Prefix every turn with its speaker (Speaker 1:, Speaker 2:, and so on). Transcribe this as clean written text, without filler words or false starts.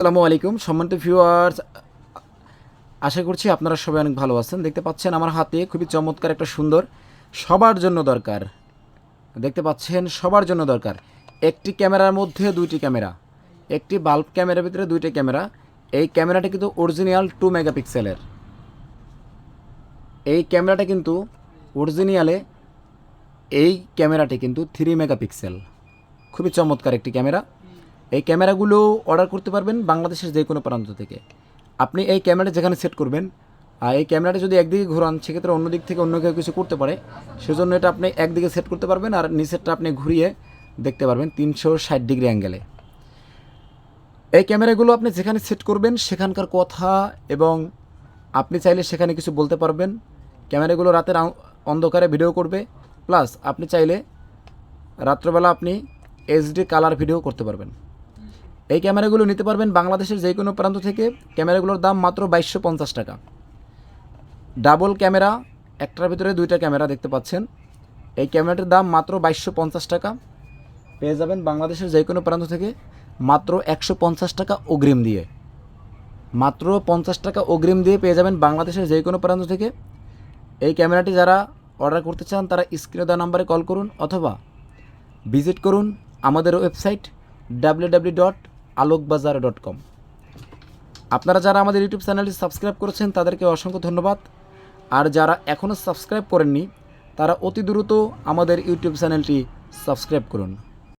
Speaker 1: আসসালামু আলাইকুম সম্মানিত ভিউয়ার্স, আশা করছি আপনারা সবাই অনেক ভালো আছেন। দেখতে পাচ্ছেন আমার হাতে খুবই চমৎকার একটা সুন্দর সবার জন্য দরকার, দেখতে পাচ্ছেন সবার জন্য দরকার একটি ক্যামেরার মধ্যে দুইটি ক্যামেরা, একটি বাল্ব ক্যামেরার ভিতরে দুইটি ক্যামেরা। এই ক্যামেরাটা কিন্তু অরিজিনাল 2 মেগাপিক্সেলের। এই ক্যামেরাটা কিন্তু অরিজিনালে এই ক্যামেরাটি কিন্তু 3 মেগাপিক্সেল, খুবই চমৎকার একটি ক্যামেরা। এই ক্যামেরাগুলো অর্ডার করতে পারবেন বাংলাদেশের যে কোনো প্রান্ত থেকে। আপনি এই ক্যামেরাটা যেখানে সেট করবেন, আর এই ক্যামেরাটা যদি একদিকে ঘোরান সেক্ষেত্রে অন্য দিক থেকে অন্য কেউ কিছু করতে পারে, সেজন্য এটা আপনি একদিকে সেট করতে পারবেন আর নিচেরটা আপনি ঘুরিয়ে দেখতে পারবেন 360 ডিগ্রি অ্যাঙ্গেলে। এই ক্যামেরাগুলো আপনি যেখানে সেট করবেন সেখানকার কথা এবং আপনি চাইলে সেখানে কিছু বলতে পারবেন। ক্যামেরাগুলো রাতের অন্ধকারে ভিডিও করবে, প্লাস আপনি চাইলে রাত্রবেলা আপনি এইচডি কালার ভিডিও করতে পারবেন। এই ক্যামেরাগুলো নিতে পারবেন বাংলাদেশের যে কোনো প্রান্ত থেকে। ক্যামেরাগুলোর দাম মাত্র 2250 টাকা। ডাবল ক্যামেরা, একটার ভিতরে দুইটা ক্যামেরা দেখতে পাচ্ছেন। এই ক্যামেরাটির দাম মাত্র 2250 টাকা, পেয়ে যাবেন বাংলাদেশের যে কোনো প্রান্ত থেকে মাত্র 150 টাকা অগ্রিম দিয়ে। মাত্র 50 টাকা অগ্রিম দিয়ে পেয়ে যাবেন বাংলাদেশের যে কোনো প্রান্ত থেকে। এই ক্যামেরাটি যারা অর্ডার করতে চান তারা স্ক্রিনে দেওয়া নাম্বারে কল করুন অথবা ভিজিট করুন আমাদের ওয়েবসাইট www.alokbazar.com। আপনারা যারা আমাদের ইউটিউব চ্যানেলটি সাবস্ক্রাইব করেছেন তাদেরকে অসংখ্য ধন্যবাদ। আর যারা এখনও সাবস্ক্রাইব করেননি তারা অতি দ্রুত আমাদের ইউটিউব চ্যানেলটি সাবস্ক্রাইব করুন।